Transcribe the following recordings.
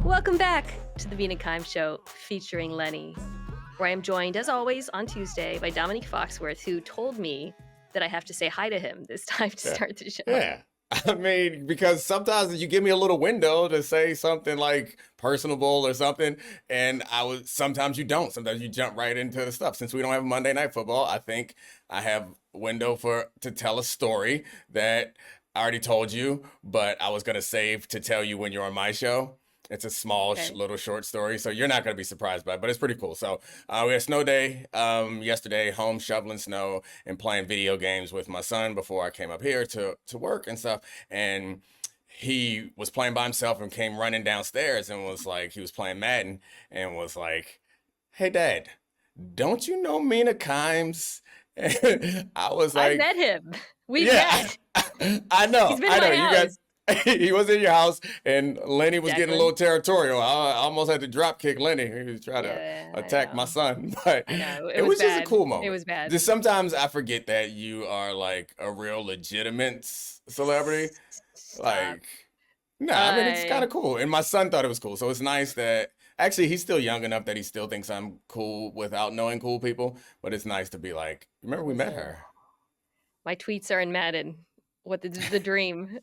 Welcome back to the Mina Show featuring Lenny, where I am joined, as always, on Tuesday by Domonique Foxworth, who told me that I have to say hi to him this time to start the show. Yeah. I mean, because sometimes you give me a little window to say something like personable or something, and sometimes you don't. Sometimes you jump right into the stuff. Since we don't have Monday Night Football, I think I have a window to tell a story that I already told you, but I was going to save to tell you when you're on my show. It's a small, little short story, so you're not going to be surprised by it, but it's pretty cool. So we had a snow day yesterday, home shoveling snow and playing video games with my son before I came up here to work and stuff. And he was playing by himself and came running downstairs and was like, he was playing Madden and was like, "Hey, Dad, don't you know Mina Kimes?" And I was like, I met him. We met. I know. He's been in my house. You guys. He was in your house, and Lenny was getting a little territorial. I almost had to drop kick Lenny. He was trying to attack my son, but it was just a cool moment. It was bad. Just sometimes I forget that you are like a real legitimate celebrity. I mean, it's kind of cool, and my son thought it was cool. So it's nice that actually he's still young enough that he still thinks I'm cool without knowing cool people. But it's nice to be like, remember we met her. My tweets are in Madden. What the dream?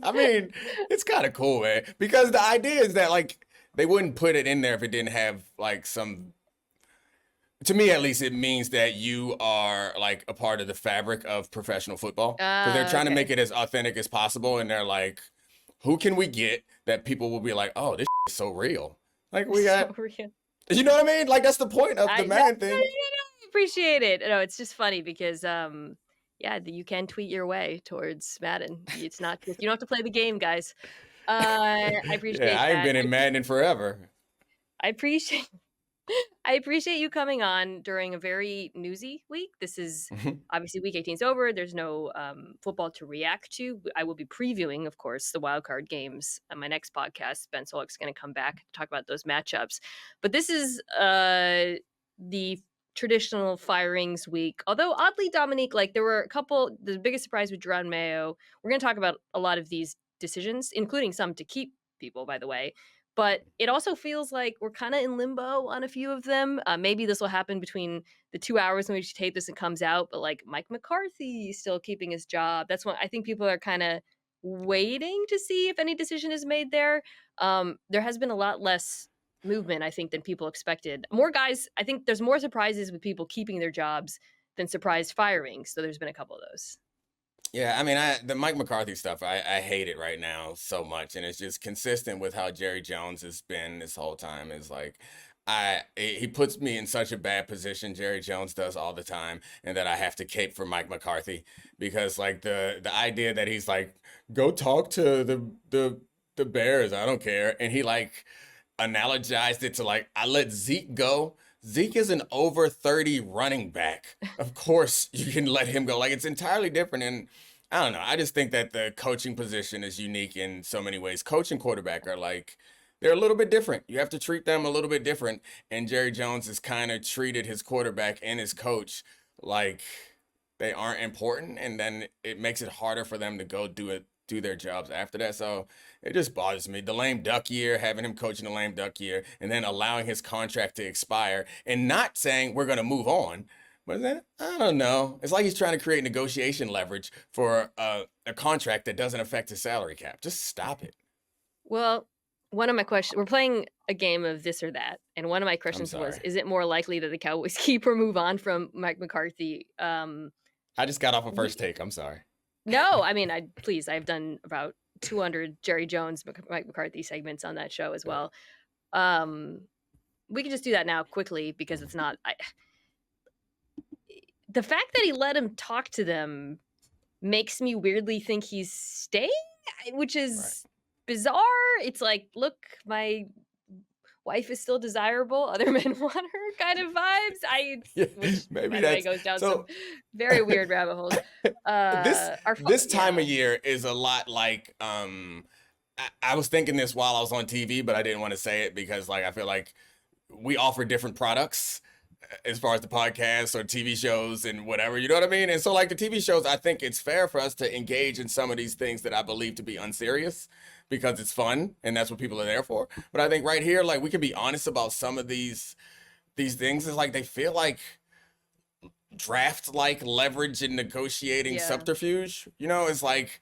I mean, it's kind of cool, man. Because the idea is that like they wouldn't put it in there if it didn't have like some. To me, at least, it means that you are like a part of the fabric of professional football. Because they're trying to make it as authentic as possible, and they're like, who can we get that people will be like, oh, this is so real? Like we got, so real. You know what I mean? Like that's the point of the man thing. I appreciate it. No, it's just funny because yeah, you can tweet your way towards Madden. It's not just, you don't have to play the game, guys. I appreciate that. I ain't been in Madden forever. I appreciate you coming on during a very newsy week. This is obviously week 18 is over. There's no football to react to. I will be previewing, of course, the wild card games on my next podcast. Ben Solik's going to come back to talk about those matchups. But this is the traditional firings week. Although oddly, Domonique, like there were a couple, the biggest surprise with Jerod Mayo. We're going to talk about a lot of these decisions, including some to keep people, by the way. But it also feels like we're kind of in limbo on a few of them. Maybe this will happen between the 2 hours in which you tape this and comes out. But like Mike McCarthy still keeping his job. That's when I think people are kind of waiting to see if any decision is made there. There has been a lot less movement, I think, than people expected. More guys, I think there's more surprises with people keeping their jobs than surprise firings. So there's been a couple of those. Yeah, I mean, the Mike McCarthy stuff, I hate it right now so much. And it's just consistent with how Jerry Jones has been this whole time. Is like, he puts me in such a bad position, Jerry Jones does all the time, and that I have to cape for Mike McCarthy. Because like the idea that he's like, go talk to the Bears, I don't care. And he like analogized it to like, I let Zeke go. Zeke is an over 30 running back. Of course, you can let him go. Like, it's entirely different. And I don't know. I just think that the coaching position is unique in so many ways. Coach and quarterback are like, they're a little bit different. You have to treat them a little bit different. And Jerry Jones has kind of treated his quarterback and his coach like they aren't important. And then it makes it harder for them to go do their jobs after that. So it just bothers me. The lame duck year, having him coaching the lame duck year, and then allowing his contract to expire and not saying we're going to move on. But then, I don't know. It's like he's trying to create negotiation leverage for a contract that doesn't affect his salary cap. Just stop it. Well, one of my questions, we're playing a game of this or that. And one of my questions was, is it more likely that the Cowboys keep or move on from Mike McCarthy? I just got off a first take. I'm sorry. No, I mean, I've done about 200 Jerry Jones, Mike McCarthy segments on that show as well. We can just do that now quickly because it's not. The fact that he let him talk to them makes me weirdly think he's staying, which is bizarre. It's like, look, my wife is still desirable. Other men want her kind of vibes. Maybe that goes down some very weird rabbit holes. This time of year is a lot like, I was thinking this while I was on TV, but I didn't want to say it because like, I feel like we offer different products. as far as the podcasts or TV shows and whatever, you know what I mean? And so like the TV shows, I think it's fair for us to engage in some of these things that I believe to be unserious because it's fun and that's what people are there for. But I think right here, like we can be honest about some of these things. Is like they feel like draft like leverage and negotiating Yeah, subterfuge. You know, it's like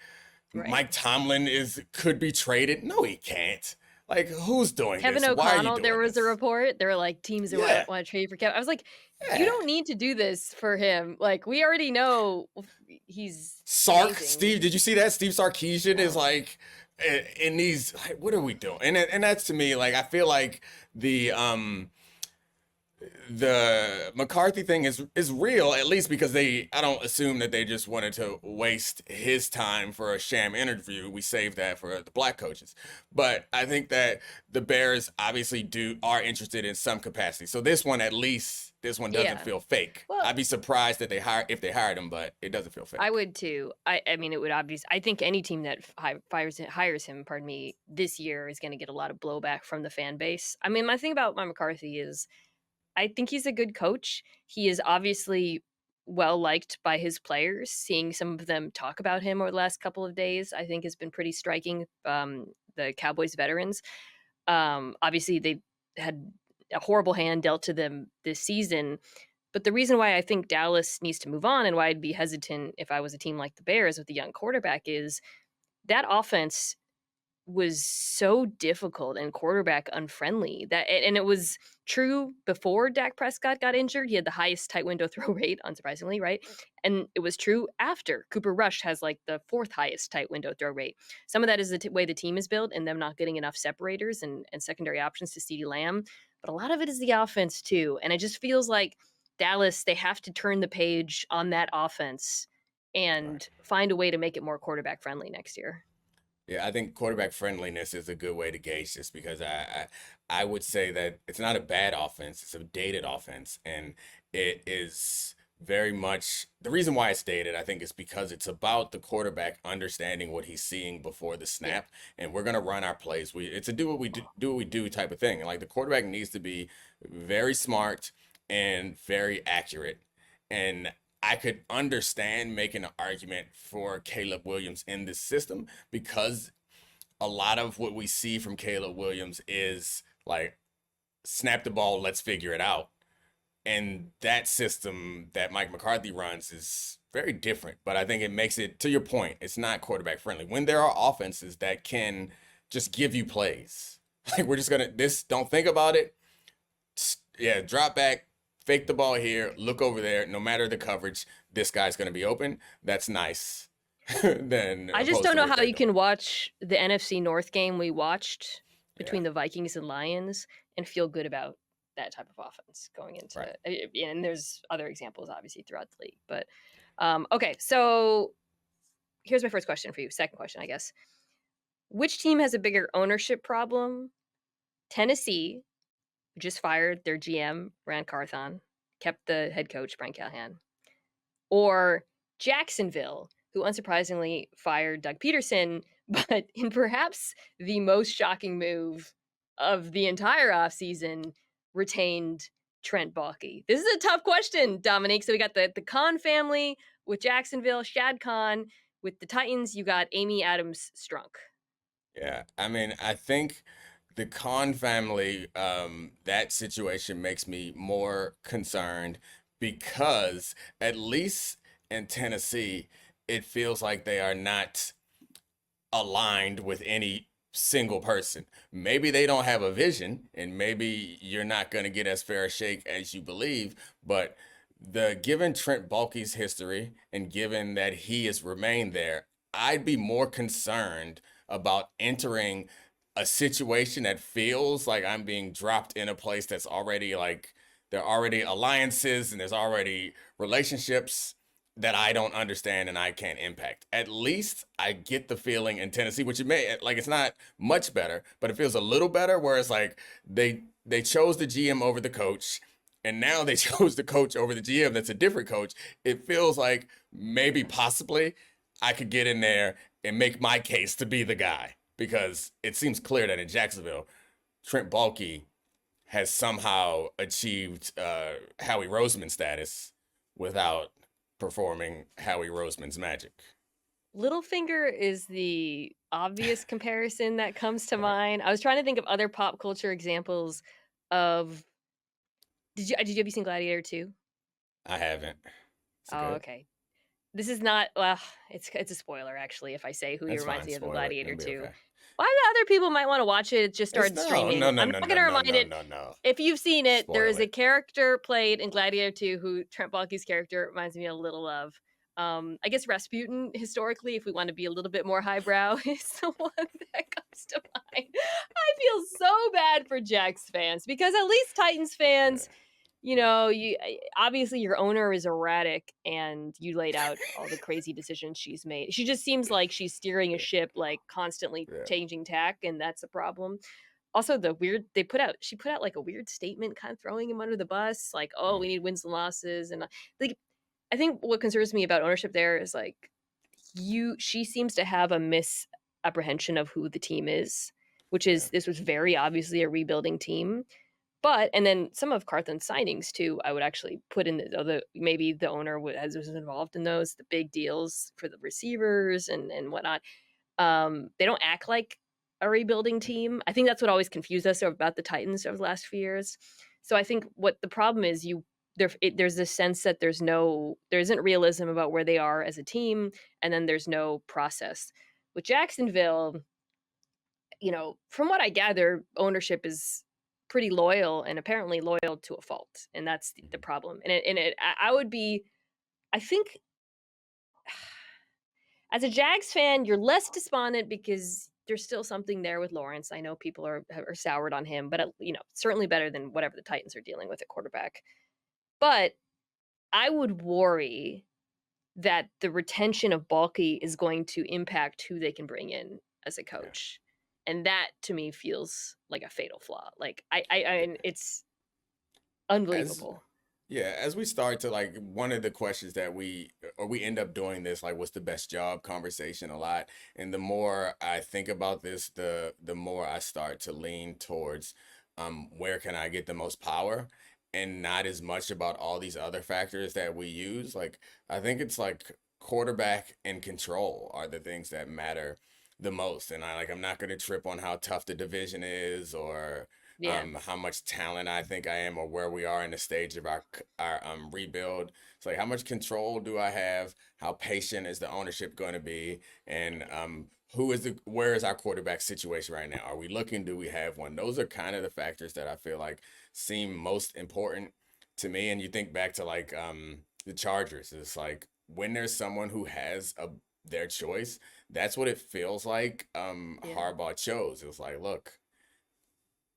right. Mike Tomlin could be traded. No, he can't. Like, who's doing Kevin this? Why are you O'Connell, there doing was a this? report. There were like teams that Yeah, want to trade for Kevin. I was like, you yeah. don't need to do this for him. Like, we already know he's Sark, amazing. Steve, did you see that? Steve Sarkisian is No. like in these. Like, what are we doing? And that's to me like I feel like the McCarthy thing is real, at least because I don't assume that they just wanted to waste his time for a sham interview. We saved that for the black coaches. But I think that the Bears obviously are interested in some capacity. So this one, at least this one doesn't Yeah. feel fake. Well, I'd be surprised that if they hired him, but it doesn't feel I fake. would too. I mean, it would obviously. I think any team that hires him, pardon me, this year is going to get a lot of blowback from the fan base. I mean, my thing about Mike McCarthy is I think he's a good coach. He is obviously well liked by his players. Seeing some of them talk about him over the last couple of days, I think has been pretty striking. The Cowboys veterans, obviously, they had a horrible hand dealt to them this season. But the reason why I think Dallas needs to move on and why I'd be hesitant if I was a team like the Bears with a young quarterback is that offense was so difficult and quarterback unfriendly that and it was true before Dak Prescott got injured. He had the highest tight window throw rate, unsurprisingly, right? And it was true after. Cooper Rush has like the fourth highest tight window throw rate. Some of that is the way the team is built and them not getting enough separators and secondary options to CeeDee Lamb. But a lot of it is the offense too. And it just feels like Dallas, they have to turn the page on that offense Right. and find a way to make it more quarterback friendly next year. Yeah, I think quarterback friendliness is a good way to gauge this because I would say that it's not a bad offense, it's a dated offense. And it is very much the reason why it's dated, I think, is because it's about the quarterback understanding what he's seeing before the Yeah. snap. And we're gonna run our plays. It's a do what we do type of thing. And like the quarterback needs to be very smart and very accurate. And I could understand making an argument for Caleb Williams in this system because a lot of what we see from Caleb Williams is like snap the ball, let's figure it out. And that system that Mike McCarthy runs is very different, but I think it makes it, to your point, it's not quarterback friendly. When there are offenses that can just give you plays, like we're just gonna this, don't think about it. Yeah, drop back, fake the ball here, look over there. No matter the coverage, this guy's gonna be open. That's nice. Than I just opposed don't to know what how they're you doing. can watch the NFC North game we watched Yeah, between the Vikings and Lions and feel good about that type of offense going right. into and there's other examples obviously throughout the league. But okay, so here's my first question for you. Second question, I guess. Which team has a bigger ownership problem? Tennessee, who just fired their GM, Ran Carthon, kept the head coach, Brian Callahan, or Jacksonville, who unsurprisingly fired Doug Peterson, but in perhaps the most shocking move of the entire offseason, retained Trent Baalke. This is a tough question, Dominique. So we got the Khan family with Jacksonville, Shad Khan. With the Titans, you got Amy Adams Strunk. Yeah, I mean, I think the Khan family, that situation makes me more concerned because at least in Tennessee, it feels like they are not aligned with any single person. Maybe they don't have a vision, and maybe you're not going to get as fair a shake as you believe, but given Trent Baalke's history and given that he has remained there, I'd be more concerned about entering a situation that feels like I'm being dropped in a place that's already like there are already alliances and there's already relationships that I don't understand and I can't impact. At least I get the feeling in Tennessee, which it may like it's not much better, but it feels a little better. Where it's like they chose the GM over the coach, and now they chose the coach over the GM. That's a different coach. It feels like maybe possibly I could get in there and make my case to be the guy because it seems clear that in Jacksonville, Trent Baalke has somehow achieved Howie Roseman status without performing Howie Roseman's magic. Littlefinger is the obvious comparison that comes to Right. mind. I was trying to think of other pop culture examples of. Have you seen Gladiator 2? I haven't. Is it Oh, good? okay. This is not well, it's a spoiler actually if I say who he That's reminds fine. me of in Spoil it. Gladiator It'll be 2. okay. Why other people might wanna watch it, it just It's started no, no, streaming. no, I'm no, not no, gonna no, remind no, it. no, no. If you've seen it, there Spoil is a it. character played in Gladiator 2 who Trent Baalke's character reminds me a little of. I guess Rasputin, historically, if we want to be a little bit more highbrow, is the one that comes to mind. I feel so bad for Jags fans because at least Titans Yeah. fans, obviously your owner is erratic and you laid out all the crazy decisions she's made. She just seems like she's steering a ship like constantly Yeah. changing tack, and that's a problem. Also, the weird she put out like a weird statement kind of throwing him under the bus, like, oh, we Mm, need wins and losses. And like I think what concerns me about ownership there is like she seems to have a misapprehension of who the team is, which yeah. is this was very obviously a rebuilding team. But and then some of Carthon's signings too, I would actually put in the maybe the owner was involved in those, the big deals for the receivers and whatnot. They don't act like a rebuilding team. I think that's what always confused us about the Titans over the last few years. So I think what the problem is, there's this sense that there isn't realism about where they are as a team, and then there's no process. With Jacksonville, from what I gather, ownership is pretty loyal and apparently loyal to a fault, and that's the Mhm. problem. I would be, I think, as a Jags fan, you're less despondent because there's still something there with Lawrence. I know people are soured on him, but certainly better than whatever the Titans are dealing with at quarterback. But I would worry that the retention of Balky is going to impact who they can bring in as a Yeah. coach. And that to me feels like a fatal flaw. Like and it's As unbelievable. Yeah, as we start to like one of the questions that we end up doing this like what's the best job conversation a lot. And the more I think about this, the more I start to lean towards where can I get the most power and not as much about all these other factors that we use. Like I think it's like quarterback and control are the things that matter the most. And I'm not going to trip on how tough the division is or Yeah. how much talent I think I am or where we are in the stage of our rebuild. It's like how much control do I have? How patient is the ownership going to be? And where is our quarterback situation right now? Are we looking? Do we have one? Those are kind of the factors that I feel like seem most important to me. And you think back to the Chargers. It's like when there's someone who has their choice, that's what it feels like. Yeah. Harbaugh chose. It was like, look,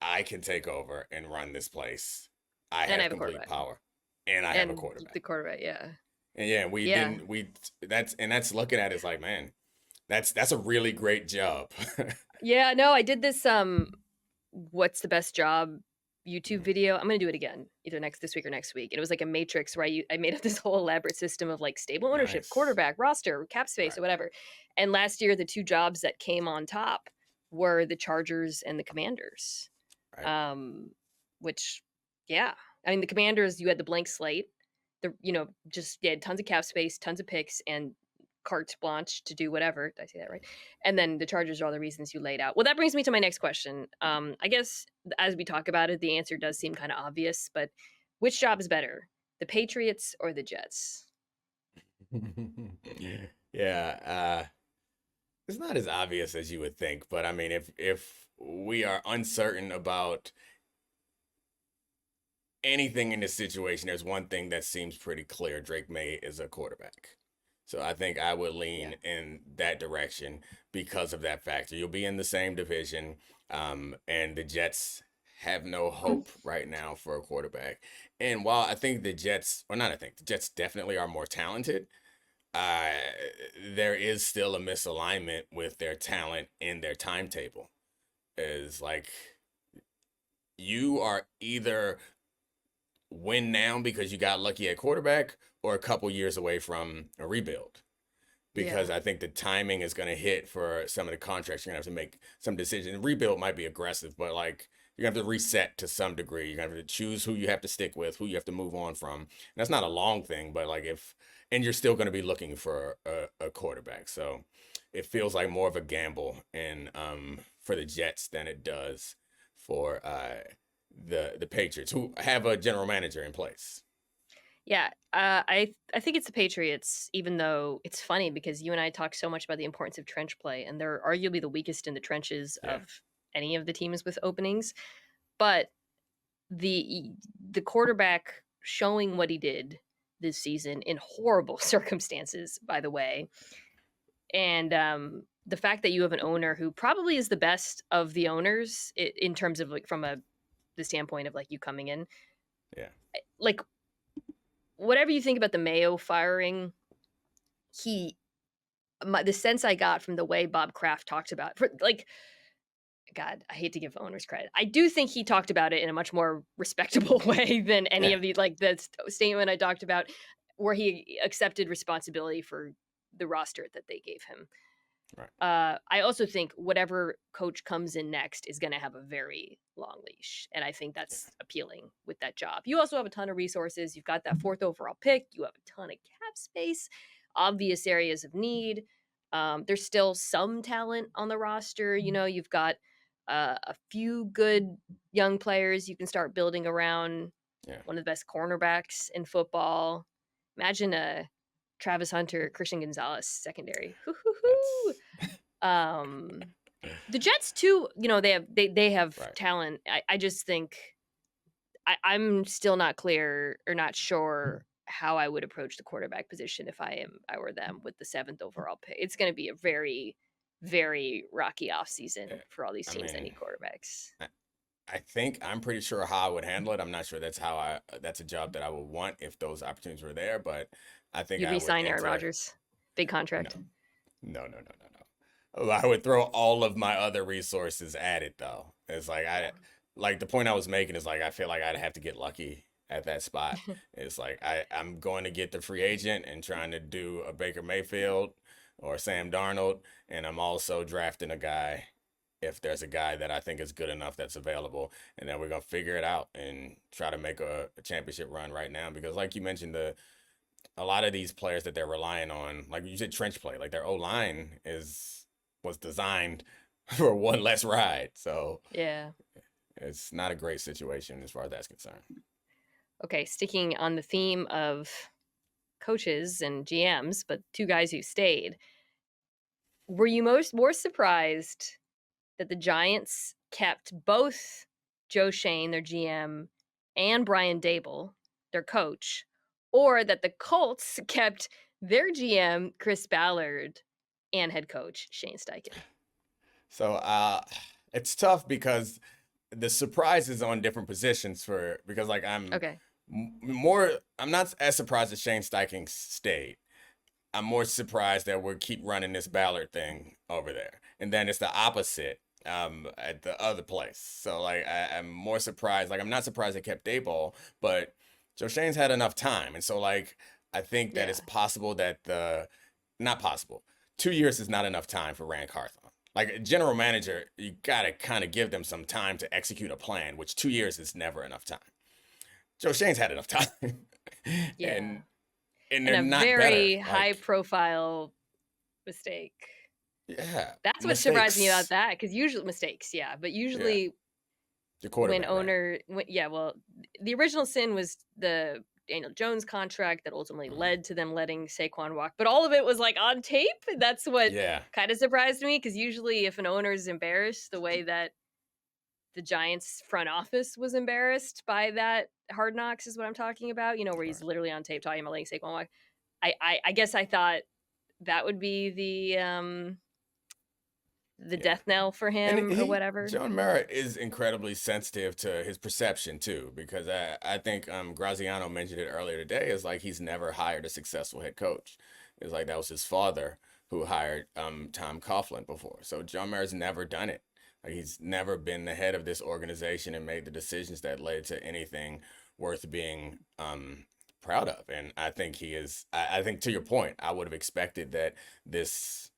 I can take over and run this place. I And I have have a complete quarterback. power, and I have a And the quarterback. quarterback, yeah. And yeah, we Yeah. didn't. We that's looking at it, it's like, man, that's a really great job. Yeah, no, I did this what's the best job YouTube video. I'm gonna do it again, either this week or next week. And it was like a matrix where I made up this whole elaborate system of like stable ownership, Nice. quarterback, roster, cap space, or Right. whatever. And last year, the two jobs that came on top were the Chargers and the Commanders. Right. Um, which, yeah, I mean, the Commanders, you had the blank slate, just you had tons of cap space, tons of picks, and carte blanche to do whatever. Did I say that right? And then the Chargers are all the reasons you laid out. Well, that brings me to my next question. I guess as we talk about it, the answer does seem kind of obvious, but which job is better, the Patriots or the Jets? Yeah. It's not as obvious as you would think, but I mean, if we are uncertain about anything in this situation, there's one thing that seems pretty clear. Drake May is a quarterback. So I think I would Yeah. lean in that direction because of that factor. You'll be in the same division, and the Jets have no hope right now for a quarterback. And while I think the Jets, or not, I think the Jets definitely are more talented. Uh, there is still a misalignment with their talent in their timetable. Is like you are either win now because you got lucky at quarterback or a couple years away from a rebuild. Yeah. Because I think the timing is going to hit for some of the contracts. You're going to have to make some decisions. Rebuild might be aggressive, but like you're gonna have to reset to some degree. You're gonna have to choose who you have to stick with, who you have to move on from. And that's not a long thing, but like and you're still gonna be looking for a quarterback. So it feels like more of a gamble for the Jets than it does for the Patriots, who have a general manager in place. Yeah, I think it's the Patriots, even though it's funny because you and I talk so much about the importance of trench play, and they're arguably the weakest in the trenches Yeah. of any of the teams with openings. But the the quarterback showing what he did this season in horrible circumstances, by the way, and the fact that you have an owner who probably is the best of the owners in terms of like from the standpoint of like you coming in, Yeah. like whatever you think about the Mayo firing, he the sense I got from the way Bob Kraft talked about like God, I hate to give owners credit. I do think he talked about it in a much more respectable way than any Yeah. of the like the statement I talked about where he accepted responsibility for the roster that they gave him. Right. I also think whatever coach comes in next is going to have a very long leash, and I think Yeah. that's appealing with that job. You also have a ton of resources. You've got that fourth overall pick. You have a ton of cap space, obvious areas of need. There's still some talent on the roster. You know, you've got a few good young players you can start building around. Yeah. One of the best cornerbacks in football. Imagine a Travis Hunter, Christian Gonzalez secondary. Hoo-hoo-hoo. That's Um, the Jets too, you know, they have right. talent. I just think I'm still not clear or not sure how I would approach the quarterback position if I were them with the 7th overall pick. It's going to be a very, very rocky offseason Yeah. for all these I teams that mean, need quarterbacks. I think I'm pretty sure how I would handle it. I'm not sure that's a job that I would want if those opportunities were there, but I think You'd I would re-sign Aaron enter. Rodgers, big No, contract. no. I would throw all of my other resources at it though. It's like Yeah. like the point I was making is like I feel like I'd have to get lucky at that spot. It's like I'm going to get the free agent and trying to do a Baker Mayfield or Sam Darnold, and I'm also drafting a guy if there's a guy that I think is good enough that's available, and then we're gonna figure it out and try to make a championship run right now. Because like you mentioned, a lot of these players that they're relying on, like you said, trench play, like their O line was designed for one less ride, so Yeah. it's not a great situation as far as that's concerned. Okay, sticking on the theme of coaches and GMs, but two guys who stayed. Were you more surprised that the Giants kept both Joe Shane, their GM, and Brian Dable, their coach, or that the Colts kept their GM, Chris Ballard, and head coach, Shane Steichen? So it's tough because the surprise is on different positions because like Okay. I'm not as surprised that Shane Steichen stayed. I'm more surprised that we keep running this Ballard thing over there. And then it's the opposite at the other place. So like I'm more surprised. Like I'm not surprised they kept Dayball, but Joe Shane's had enough time. And so like I think that Yeah. it's possible that not possible. 2 years is not enough time for Ran Carthon. Like a general manager, you gotta kind of give them some time to execute a plan, which 2 years is never enough time. Joe Shane's had enough time. Yeah. and And they're a not better. very high Like, profile mistake. yeah, That's what surprised me about mistakes. that because usually mistakes, yeah, but Yeah, usually your when quarterback, right? yeah, well, the original sin was the Daniel Jones contract that ultimately Mhm. led to them letting Saquon walk, but all of it was like on tape. That's what Yeah, kind of surprised me because usually if an owner is embarrassed the way that the Giants front office was embarrassed by that Hard Knocks is what I'm talking about, you know, where he's right. literally on tape talking about letting Saquon walk. I guess I thought that would be the Yeah. death knell for And him or whatever. John Mara is incredibly sensitive to his perception too, because I think Graziano mentioned it earlier today. Is like he's never hired a successful head coach. It's like that was his father who hired Tom Coughlin before. So John Mara's never done it. Like he's never been the head of this organization and made the decisions that led to anything worth being proud of. And I think he is. I think to your point, I would have expected that this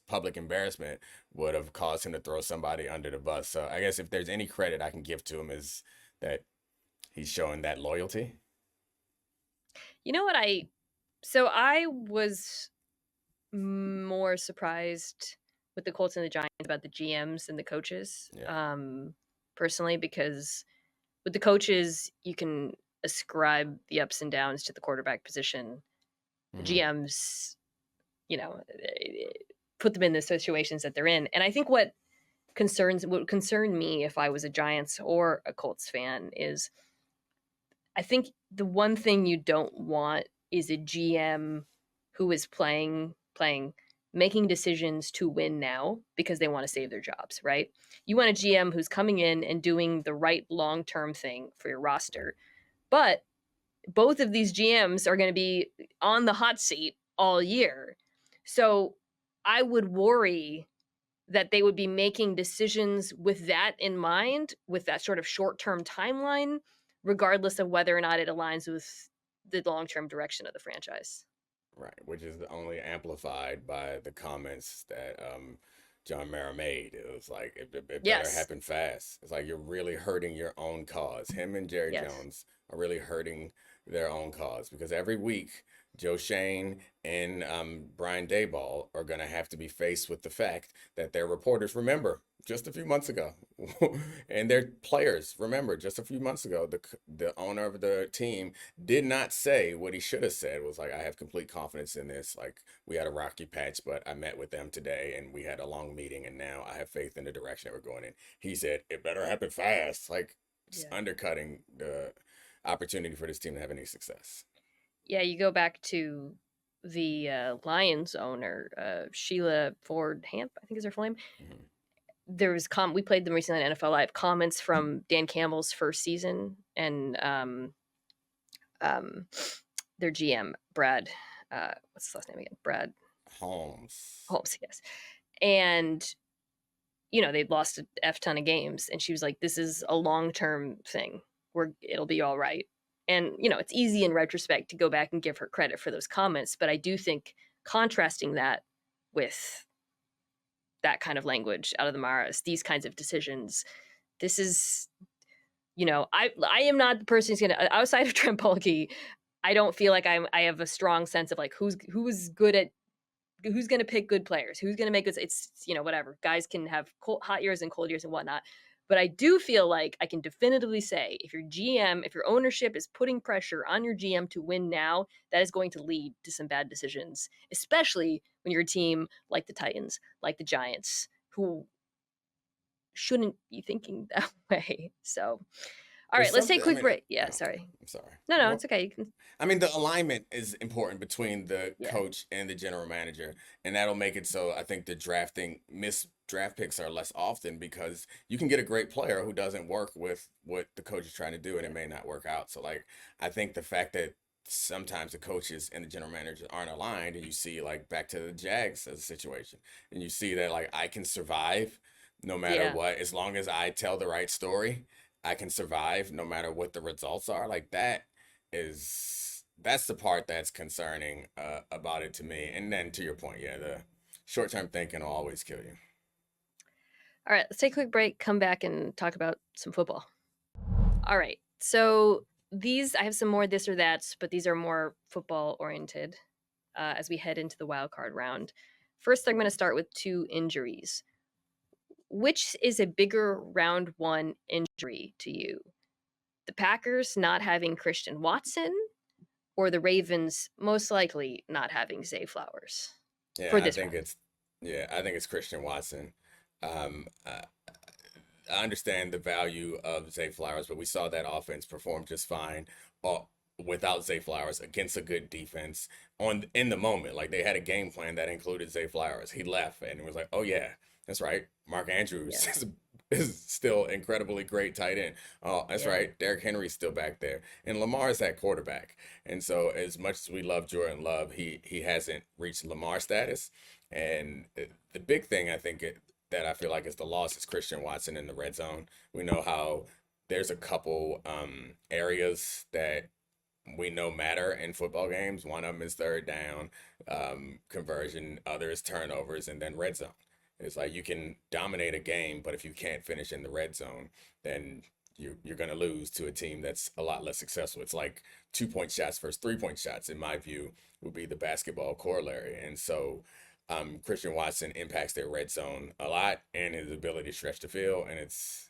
public embarrassment would have caused him to throw somebody under the bus. So I guess if there's any credit I can give to him is that he's showing that loyalty. You know what I was more surprised with the Colts and the Giants about the GMs and the coaches, Yeah. personally, because with the coaches, you can ascribe the ups and downs to the quarterback position. The Hmm. GMs, put them in the situations that they're in. And I think what would concern me if I was a Giants or a Colts fan is I think the one thing you don't want is a GM who is playing making decisions to win now because they want to save their jobs, right? You want a GM who's coming in and doing the right long-term thing for your roster. But both of these GMs are going to be on the hot seat all year. So I would worry that they would be making decisions with that in mind, with that sort of short-term timeline, regardless of whether or not it aligns with the long-term direction of the franchise. Right, which is only amplified by the comments that John Mara made. It was like it better Yes. happen fast. It's like you're really hurting your own cause. Him and Jerry Yes. Jones are really hurting their own cause because every week Joe Shane and Brian Dayball are going to have to be faced with the fact that their reporters remember just a few months ago, and their players remember just a few months ago the owner of the team did not say what he should have said. Was like, I have complete confidence in this. Like, we had a rocky patch, but I met with them today and we had a long meeting, and now I have faith in the direction that we're going in. He said it better happen fast, like just Yeah. undercutting the opportunity for this team to have any success. Yeah, you go back to the Lions owner, Sheila Ford Hamp, I think is her full name. Mhm. There was we played them recently on NFL Live, comments from Dan Campbell's first season and um, their GM, Brad, what's his last name again? Brad Holmes. Holmes, yes. And, they'd lost a F ton of games. And she was like, this is a long term thing where it'll be all right. And, it's easy in retrospect to go back and give her credit for those comments. But I do think contrasting that with that kind of language out of the Maras, these kinds of decisions, this is, I am not the person who's going to, outside of Trent Baalke, I don't feel like I have a strong sense of like who's good at who's going to pick good players, who's going to make good. It's whatever. Guys can have hot years and cold years and whatnot, but I do feel like I can definitively say if your ownership is putting pressure on your GM to win now, that is going to lead to some bad decisions, especially when you're a team like the Titans, like the Giants, who shouldn't be thinking that way. So, all There's right, let's take something. a I quick mean, break. Yeah, okay. sorry. I'm sorry. No, Well, it's okay. You can. I mean, the alignment is important between the Yeah. coach and the general manager, and that'll make it so I think the missed draft picks are less often because you can get a great player who doesn't work with what the coach is trying to do, and it may not work out. So, like, I think the fact that sometimes the coaches and the general managers aren't aligned, and you see, like, back to the Jags as a situation, and you see that, like, I can survive no matter Yeah. what, as long as I tell the right story. I can survive no matter what the results are. Like that's the part that's concerning about it to me. And then to your point, yeah, the short-term thinking will always kill you. All right, let's take a quick break, come back and talk about some football. All right. So I have some more this or that's, but these are more football oriented as we head into the wild card round. First, I'm going to start with two injuries. Which is a bigger round one injury to you? The Packers not having Christian Watson or the Ravens most likely not having Zay Flowers for Yeah, this round? I think it's Christian Watson. Um, I, I understand the value of Zay Flowers, but we saw that offense perform just fine without Zay Flowers against a good defense in the moment. Like they had a game plan that included Zay Flowers. He left and it was like, oh yeah, that's right. Mark Andrews Yeah. is still incredibly great tight end. Oh, that's Yeah. right. Derrick Henry's still back there, and Lamar is that quarterback. And so, as much as we love Jordan Love, he hasn't reached Lamar status. And the big thing I think that I feel like is the loss is Christian Watson in the red zone. We know how there's a couple areas that we know matter in football games. One of them is third down, conversion, other is turnovers, and then red zone. It's like you can dominate a game, but if you can't finish in the red zone, then you're going to lose to a team that's a lot less successful. It's like 2-point shots versus 3-point shots, in my view, would be the basketball corollary. And so Christian Watson impacts their red zone a lot and his ability to stretch the field. And it's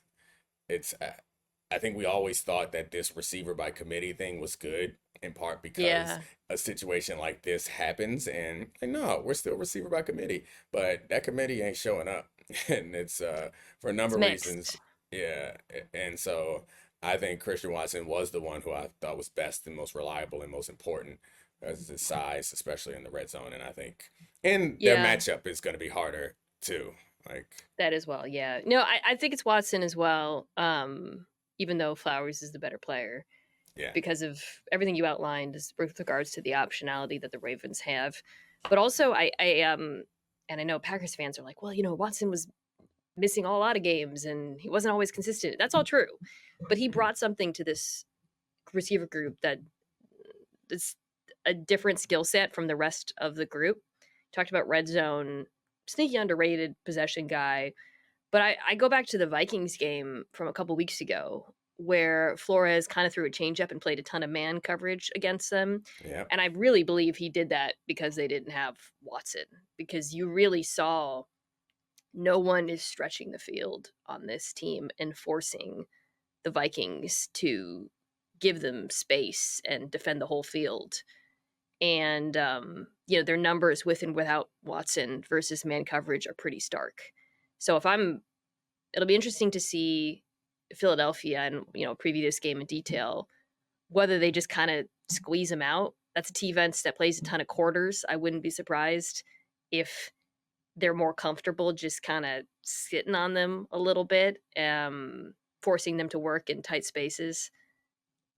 I think we always thought that this receiver by committee thing was good, in part because Yeah, a situation like this happens, and like, no, we're still receiver by committee, but that committee ain't showing up, and it's for a it's number of reasons. mixed. Yeah, and so I think Christian Watson was the one who I thought was best and most reliable and most important as his size, especially in the red zone, and I think and their Yeah, matchup is going to be harder too. Like, that as well. Yeah. No, I think it's Watson as well. Even though Flowers is the better player yeah, because of everything you outlined with regards to the optionality that the Ravens have. But also and I know Packers fans are like, well, Watson was missing a lot of games and he wasn't always consistent. That's all true. But he brought something to this receiver group that is a different skill set from the rest of the group. Talked about red zone, sneaky underrated possession guy. But I go back to the Vikings game from a couple weeks ago where Flores kind of threw a changeup and played a ton of man coverage against them. yeah, And I really believe he did that because they didn't have Watson, because you really saw no one is stretching the field on this team and forcing the Vikings to give them space and defend the whole field. And their numbers with and without Watson versus man coverage are pretty stark. So it'll be interesting to see Philadelphia and preview this game in detail, whether they just kind of squeeze them out. That's a defense that plays a ton of quarters. I wouldn't be surprised if they're more comfortable just kind of sitting on them a little bit, forcing them to work in tight spaces.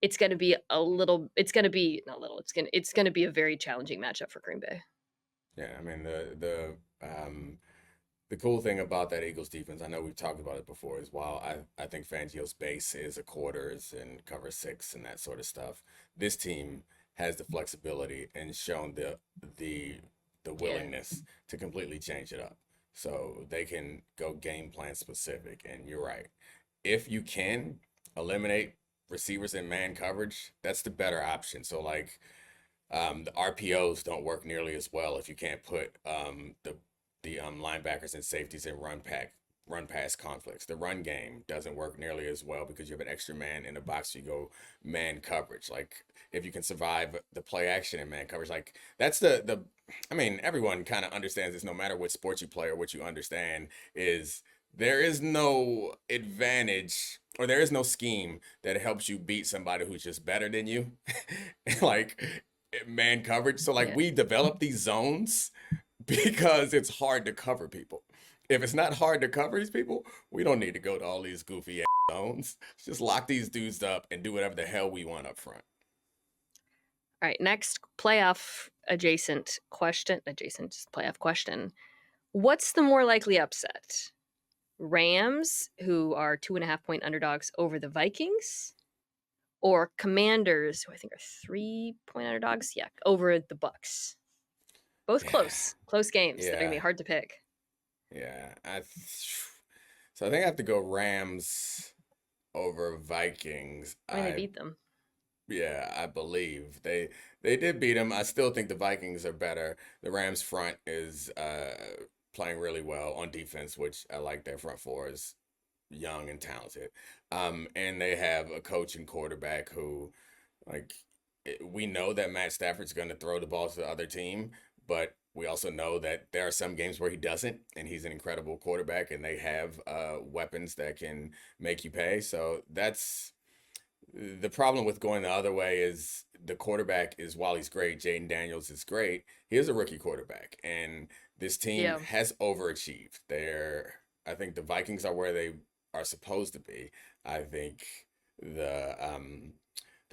It's going to be a little. It's going to be not little. It's going to be a very challenging matchup for Green Bay. yeah. I mean the cool thing about that Eagles defense, I know we've talked about it before, is while I think Fangio's base is a quarters and cover six and that sort of stuff, this team has the flexibility and shown the the Yeah, willingness to completely change it up. So they can go game plan specific. And you're right. If you can eliminate receivers in man coverage, that's the better option. So like the RPOs don't work nearly as well if you can't put the linebackers and safeties in run pass conflicts. The run game doesn't work nearly as well because you have an extra man in the box. So you go man coverage. Like if you can survive the play action in man coverage, like that's the. I mean, everyone kind of understands this. No matter what sport you play or what you understand, is there is no advantage or there is no scheme that helps you beat somebody who's just better than you. Like man coverage. So like yeah. we develop these zones because it's hard to cover people. If it's not hard to cover these people, we don't need to go to all these goofy ass zones. Let's just lock these dudes up and do whatever the hell we want up front. All right. Next playoff adjacent playoff question. What's the more likely upset? Rams, who are 2.5 point underdogs over the Vikings, or Commanders, who I think are 3 point underdogs, yeah, over the Bucks. Both Yeah, close games that are gonna yeah, be hard to pick. yeah. So I think I have to go Rams over Vikings. I mean, they beat them. Yeah, I believe they did beat them. I still think the Vikings are better. The Rams front is playing really well on defense, which I like. Their front four is young and talented. And they have a coach and quarterback who, like, we know that Matt Stafford's going to throw the ball to the other team, but we also know that there are some games where he doesn't, and he's an incredible quarterback, and they have weapons that can make you pay. So that's the problem with going the other way is the quarterback is, while he's great, Jaden Daniels is great. He is a rookie quarterback, and this team Yeah. has overachieved. I think the Vikings are where they are supposed to be. I think the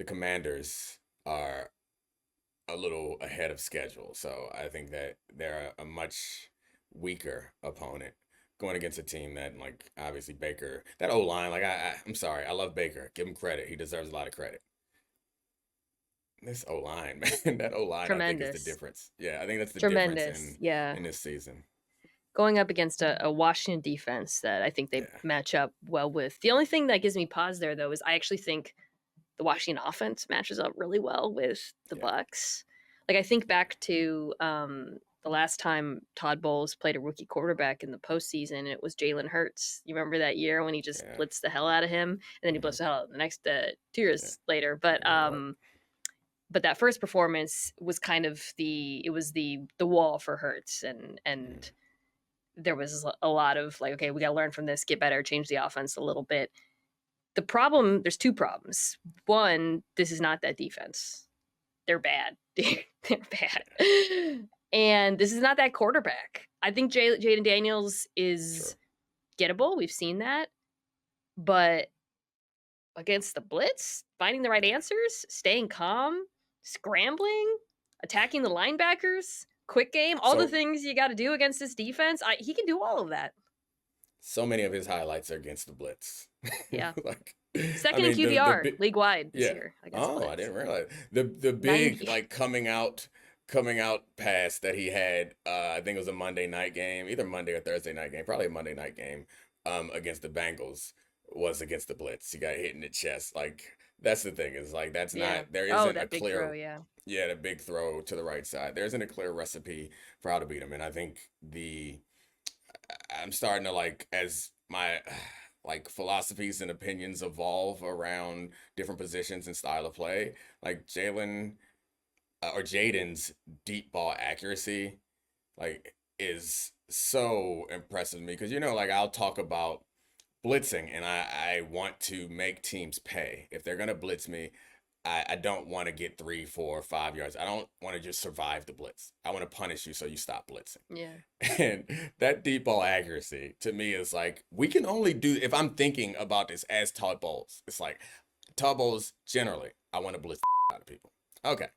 Commanders are a little ahead of schedule. So I think that they're a much weaker opponent going against a team that, like, obviously Baker, that O line, like I'm sorry, I love Baker. Give him credit. He deserves a lot of credit. this O-line, man, that O-line, I think is the Tremendous. difference. Yeah, I think that's the difference Tremendous. Yeah. in this season. Going up against a Washington defense that I think they Yeah, match up well with. The only thing that gives me pause there, though, is I actually think the Washington offense matches up really well with the yeah, Bucks. Like I think back to the last time Todd Bowles played a rookie quarterback in the postseason, and it was Jalen Hurts. You remember that year when he just yeah. blitzed the hell out of him, and then he Hmm. blitzed the hell out of the next 2 years Yeah, later. Lord. But that first performance was kind of the wall for Hurts, and Mm. there was a lot of like, okay, we got to learn from this, get better, change the offense a little bit. There's two problems. One, this is not that defense. They're bad. They're bad. And this is not that quarterback. I think Jaden Daniels is True. gettable. We've seen that. But against the blitz, finding the right Yeah. answers, staying calm, scrambling, attacking the linebackers, quick game, all the So things you got to do against this defense, he can do all of that. so many of his highlights are against the blitz. Yeah. Like, I Second in mean, the QBR big, league wide this yeah. year against the Oh, I blitz. didn't realize the big 90. like coming out pass that he had. I think it was a Monday night game, either Monday or Thursday night game, probably a Monday night game. Against the Bengals was against the blitz. He got hit in the chest. Like that's the thing is like that's Yeah. not there Oh, isn't a that big throw, clear yeah. yeah the big throw to the right side. There isn't a clear recipe for how to beat him, and I think the I'm starting to like as my like philosophies and opinions evolve around different positions and style of play. Like Jalen or Jaden's deep ball accuracy, like is so impressive to me because like I'll talk about blitzing and I want to make teams pay if they're gonna blitz me. I don't want to get 3, 4, 5 yards. I don't want to just survive the blitz. I want to punish you so you stop blitzing. Yeah. And that deep ball accuracy to me is like we can only do if I'm thinking about this as Todd Bowles. It's like Todd Bowles generally I want to blitz out of people. Okay.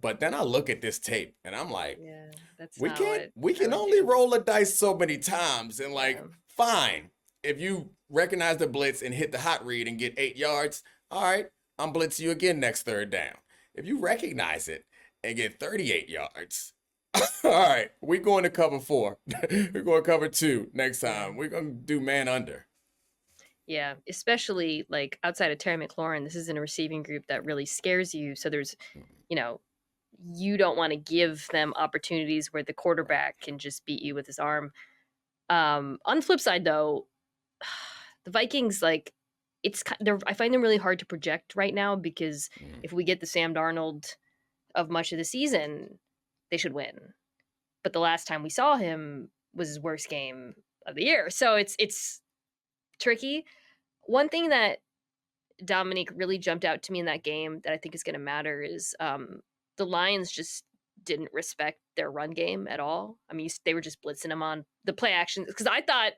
But then I look at this tape and I'm like, Yeah. That's not what we I can would only do. roll the dice so many times and Yeah. like fine. If you recognize the blitz and hit the hot read and get 8 yards, all right, I'm blitz you again next third down. If you recognize it and get 38 yards, all right, we're going to cover 4. We're going to cover 2 next Yeah. time. We're going to do man under. Yeah. Especially like outside of Terry McLaurin, this isn't a receiving group that really scares you. So there's, you know, you don't want to give them opportunities where the Right. quarterback can just beat you with his arm. On the flip side, though, the Vikings, like, I find them really hard to project right now because Mm, if we get the Sam Darnold of much of the season, they should win. But the last time we saw him was his worst game of the year, so it's tricky. One thing that Dominique really jumped out to me in that game that I think is going to matter is the Lions just didn't respect their run game at all. I mean, they were just blitzing them on the play action because right.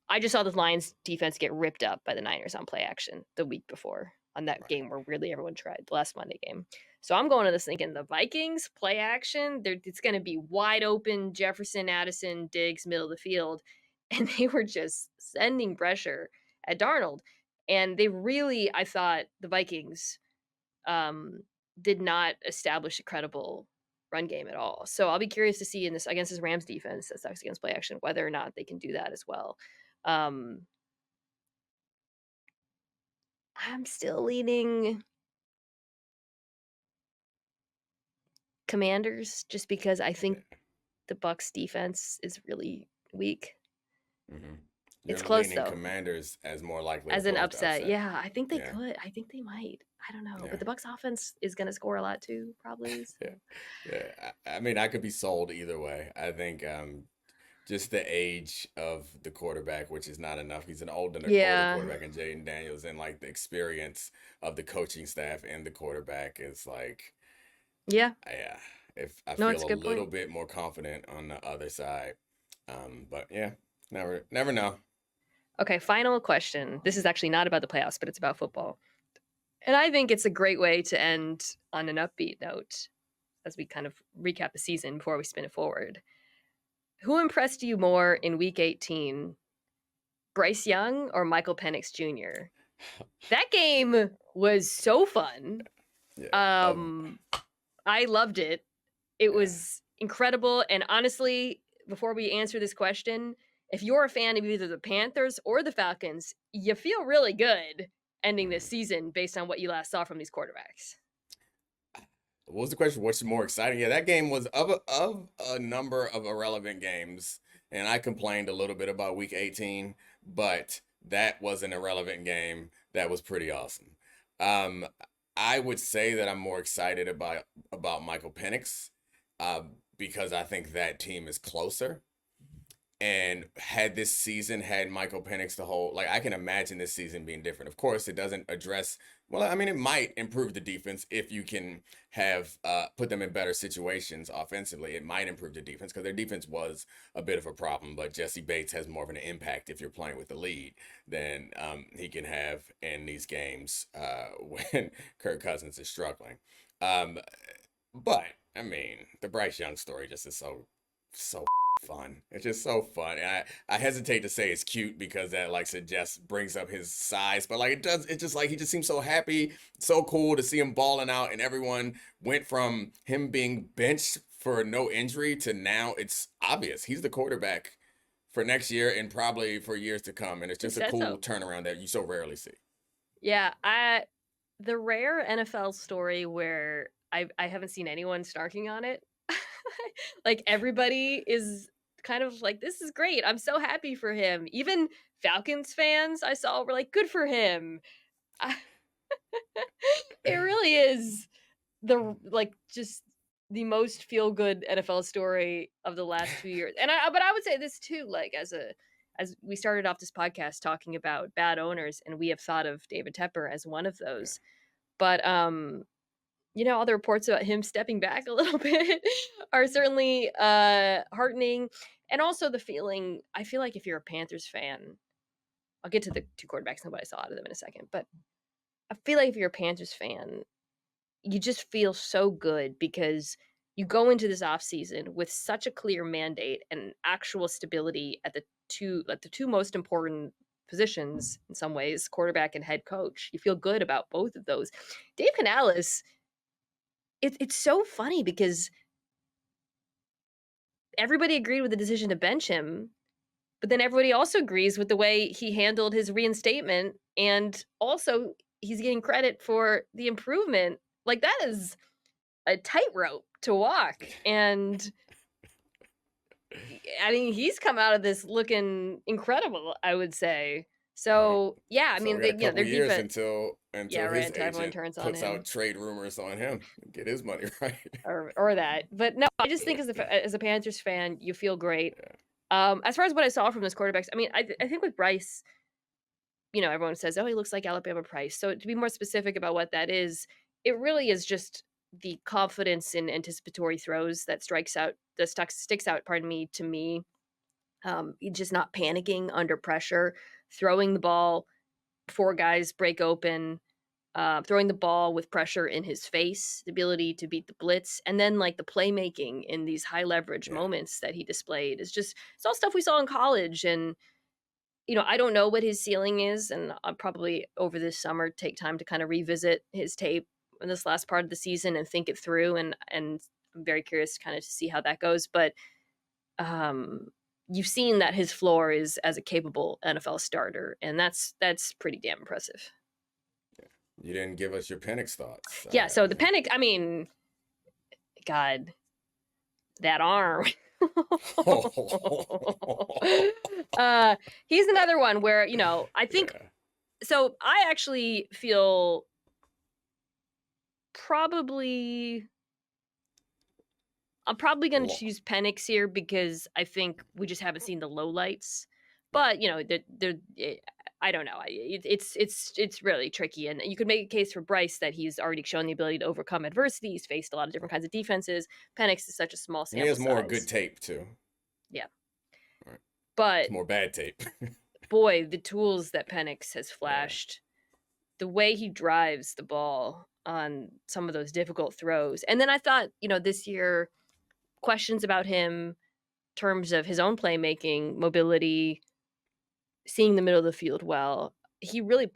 I just saw the Lions defense get ripped up by the Niners on play action the week before on that Right. game where really everyone tried the last Monday game. So I'm going to this thinking the Vikings play action, it's going to be wide open Jefferson, Addison, Diggs, middle of the field. And they were just sending pressure at Darnold. And they really, I thought the Vikings um, did not establish a credible run game at all. So I'll be curious to see in this against this Rams defense that sucks against play action whether or not they can do that as well. Um, I'm still leaning Commanders just because I think Yeah. the Bucks defense is really weak. Mm-hmm. It's You're close leaning though. Commanders as more likely As an opposed to upset. upset. Yeah, I think they Yeah. could. I think they might. I don't know. Yeah. But the Bucks offense is going to score a lot too, probably. Yeah. So. Yeah. I mean, I could be sold either way. I think just the age of the quarterback, which is not enough. He's an older Yeah. quarterback in Jaden Daniels, and like the experience of the coaching staff and the quarterback is like, Yeah. yeah. If I No, it's feel a a good little point. bit more confident on the other side, but yeah, never know. Okay, final question. This is actually not about the playoffs, but it's about football. And I think it's a great way to end on an upbeat note as we kind of recap the season before we spin it forward. Who impressed you more in week 18, Bryce Young or Michael Penix Jr.? That game was so fun. Yeah. I loved it. It was incredible. And honestly, before we answer this question, if you're a fan of either the Panthers or the Falcons, you feel really good ending this season based on what you last saw from these quarterbacks. What was the question? What's more exciting? Yeah, that game was of a number of irrelevant games, and I complained a little bit about Week 18, but that was an irrelevant game. That was pretty awesome. Um, I would say that I'm more excited about Michael Penix, because I think that team is closer. And had this season had Michael Penix the whole, like, I can imagine this season being different. Of course, it doesn't address, well, I mean, it might improve the defense if you can have put them in better situations offensively. It might improve the defense because their defense was a bit of a problem. But Jesse Bates has more of an impact if you're playing with the lead than he can have in these games when Kirk Cousins is struggling. But I mean, the Bryce Young story just is so fun. It's just so fun. And I hesitate to say it's cute because that like suggests brings up his size, but like it does, it's just like he just seems so happy, so cool to see him balling out, and everyone went from him being benched for no injury to now it's obvious he's the quarterback for next year and probably for years to come. And it's just a cool turnaround that you so rarely see. Yeah, the rare NFL story where I haven't seen anyone snarking on it. Like everybody is kind of like, this is great. I'm so happy for him. Even Falcons fans I saw were like, good for him. It really is just the most feel good NFL story of the last 2 years. But I would say this too, like as we started off this podcast talking about bad owners, and we have thought of David Tepper as one of those. But all the reports about him stepping back a little bit are certainly heartening. And also the feeling, I feel like if you're a Panthers fan, I'll get to the two quarterbacks and what I saw out of them in a second, but I feel like if you're a Panthers fan, you just feel so good because you go into this offseason with such a clear mandate and actual stability at the two most important positions in some ways, quarterback and head coach. You feel good about both of those. Dave Canales, it's so funny because everybody agreed with the decision to bench him, but then everybody also agrees with the way he handled his reinstatement, and also he's getting credit for the improvement. Like that is a tightrope to walk, and I mean he's come out of this looking incredible, I would say. So yeah, I So mean we got a couple their years defense, until his everyone agent turns on puts him. out trade rumors on him, get his money right. or that. But no, I just think as a Panthers fan, you feel great. As far as what I saw from those quarterbacks, I mean, I think with Bryce, everyone says, oh, he looks like Alabama Price. So to be more specific about what that is, it really is just the confidence in anticipatory throws that sticks out, to me. Just not panicking under pressure, throwing the ball before guys break open, throwing the ball with pressure in his face, the ability to beat the blitz, and then like the playmaking in these high leverage moments that he displayed is just, it's all stuff we saw in college. And I don't know what his ceiling is, and I'll probably over this summer take time to kind of revisit his tape in this last part of the season and think it through. And I'm very curious kind of to see how that goes. But you've seen that his floor is as a capable NFL starter, and that's pretty damn impressive. You didn't give us your Penix thoughts. Yeah, so the Penix, I mean, God, that arm. He's another one where, I think, so I actually feel I'm probably going to choose Penix here because I think we just haven't seen the lowlights. But, I don't know. It's really tricky. And you could make a case for Bryce that he's already shown the ability to overcome adversity. He's faced a lot of different kinds of defenses. Penix is such a small sample size. He has more good tape, too. Yeah. Right. But it's more bad tape. Boy, the tools that Penix has flashed, the way he drives the ball on some of those difficult throws. And then I thought, this year, questions about him in terms of his own playmaking, mobility, seeing the middle of the field well. He really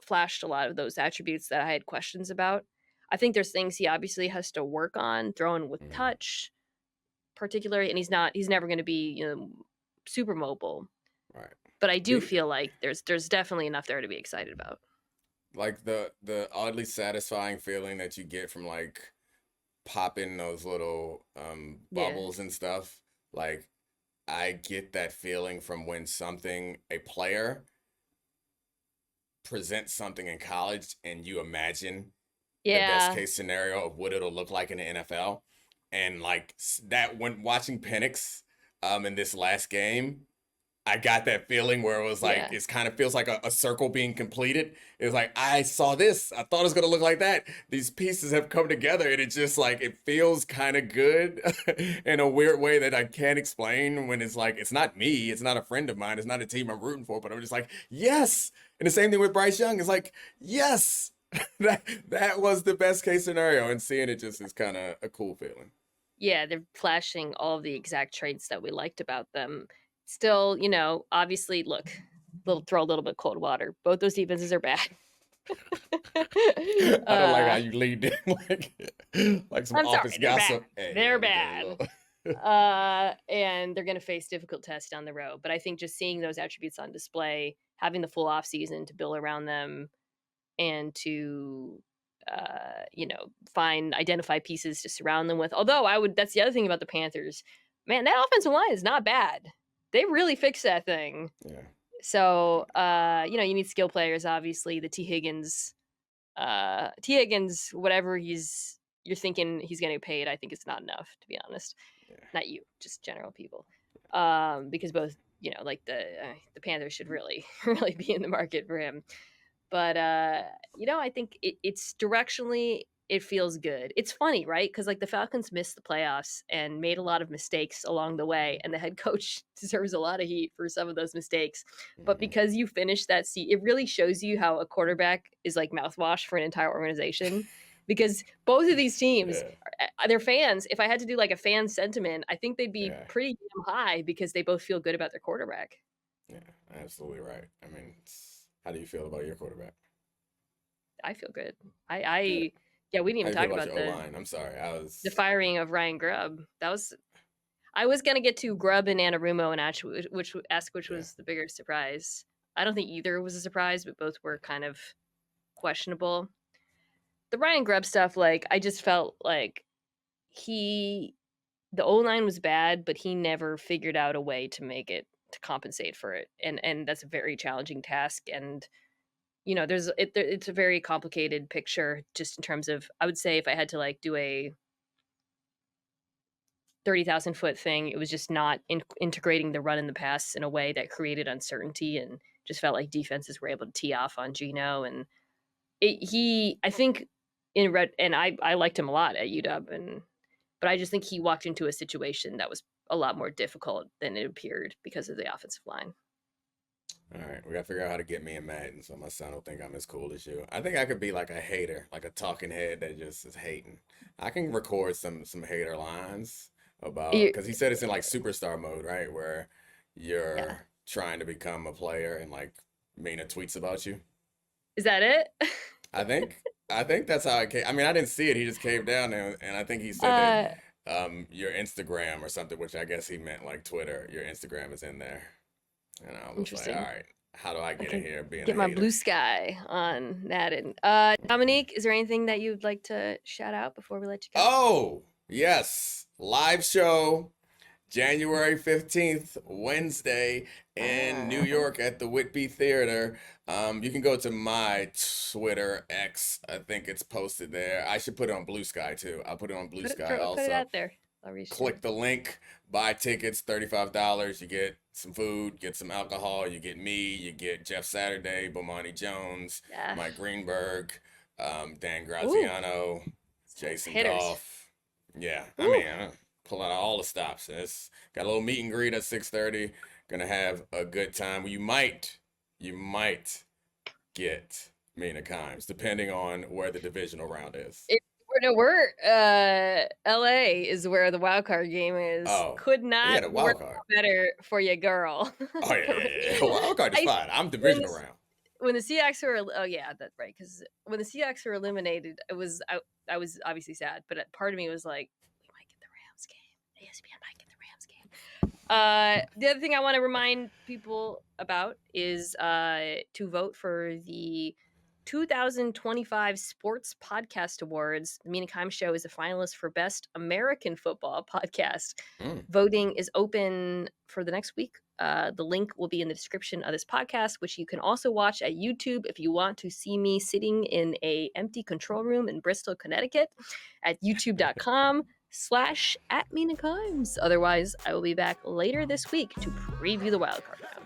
flashed a lot of those attributes that I had questions about. I think there's things he obviously has to work on, throwing with Mhm. touch, particularly, and he's never going to be, super mobile. Right. But I do He feel like there's definitely enough there to be excited about. like the oddly satisfying feeling that you get from like popping those little Yeah. bubbles and stuff. Like I get that feeling from when a player presents something in college and you imagine the best Yeah. case scenario of what it'll look like in the NFL. And like that when watching Penix in this last game, I got that feeling where it was like Yeah. it's kind of feels like a circle being completed. It was like I saw this, I thought it was gonna look like that. These pieces have come together, and it just like it feels kind of good in a weird way that I can't explain. When it's like it's not me, it's not a friend of mine, it's not a team I'm rooting for, but I'm just like yes. And the same thing with Bryce Young. It's like yes, that was the best case scenario, and seeing it just is kind of a cool feeling. Yeah, they're flashing all of the exact traits that we liked about them. Still, obviously, look, throw a little bit cold water. Both those defenses are bad. I don't like how uh, you lead in like some I'm office sorry, they're bad. gossip. Hey, They're okay, bad. look. And they're going to face difficult tests down the road. But I think just seeing those attributes on display, having the full off season to build around them, and to identify pieces to surround them with. Although that's the other thing about the Panthers. Man, that offensive line is not bad. They really fixed that thing. Yeah. So, you need skill players, obviously. The T. Higgins, whatever you're thinking he's getting paid, I think it's not enough, to be honest. Yeah. Not you, just general people. Because both, like the Panthers should really, really be in the market for him. But I think it's directionally it feels good. It's funny, right? Because like the Falcons missed the playoffs and made a lot of mistakes along the way, and the head coach deserves a lot of heat for some of those mistakes. But Mhm. because you finished that seat, it really shows you how a quarterback is like mouthwash for an entire organization. Because both of these teams, Yeah. their fans, if I had to do like a fan sentiment, I think they'd be Yeah. pretty damn high because they both feel good about their quarterback. Yeah. Absolutely right. I mean, how do you feel about your quarterback? I feel good. Good. Yeah, we didn't How even do you feel talk about about your O line? I'm sorry. the firing of Ryan Grubb. I was gonna get to Grubb and Anarumo and which Yeah. was the bigger surprise. I don't think either was a surprise, but both were kind of questionable. The Ryan Grubb stuff, like I just felt like the O line was bad, but he never figured out a way to compensate for it, and that's a very challenging task. And it's a very complicated picture just in terms of, I would say if I had to like do a 30,000-foot thing, it was just not integrating the run and the pass in a way that created uncertainty, and just felt like defenses were able to tee off on Geno. And I think in red, and I liked him a lot at UW, but I just think he walked into a situation that was a lot more difficult than it appeared because of the offensive line. All right, we gotta figure out how to get me in Madden so my son don't think I'm as cool as you. I think I could be like a hater, like a talking head that just is hating. I can record some hater lines about You, because he said it's in like superstar mode, right? Where yeah, you're trying to become a player and like Mina tweets about you. is that it? I think I think that's how it came. I mean, I didn't see it. He just came down and I think he said that uh, your Instagram or something, which I guess he meant like Twitter. Your Instagram is in there. And I was like, all Interesting. right, how do I I get in can here being a get my hater? blue sky on that. And Dominique, is there anything that you'd like to shout out before we let you go? Oh, yes. Live show January 15th, Wednesday in New Uh, York at the Whitby Theater. You can go to my Twitter X. I think it's posted there. I should put it on Blue Sky too. I'll put it on Blue Sky put it also. out there. I'll reshare. Click the link, buy tickets, $35. You get some food, get some alcohol, you get me, you get Jeff Saturday, Bomani Jones, Yeah. Mike Greenberg, Dan Ooh, Graziano, Jason hitters. Goff. Yeah, I Ooh. mean, pull out all the stops. It's got a little meet and greet at 6:30. Gonna have a good time. You might get Mina Kimes, depending on where the divisional round is. We're LA is where the wild card game is. Oh, Could yeah, not the work wild card. out better for you, girl. Oh yeah, For yeah, yeah. Wild card is I fine. I'm when divisional round. when the Seahawks were, oh yeah, that's right. Because when the Seahawks were eliminated, I was obviously sad, but part of me was like, we might get the Rams game. ESPN might get the Rams game. The other thing I want to remind people about is to vote for the 2025 Sports Podcast Awards. The Mina Kimes Show is a finalist for Best American Football Podcast. Voting is open for the next week. The link will be in the description of this podcast, which you can also watch at YouTube if you want to see me sitting in a empty control room in Bristol, Connecticut at youtube.com/@Mina Kimes. Otherwise, I will be back later this week to preview the wildcard round.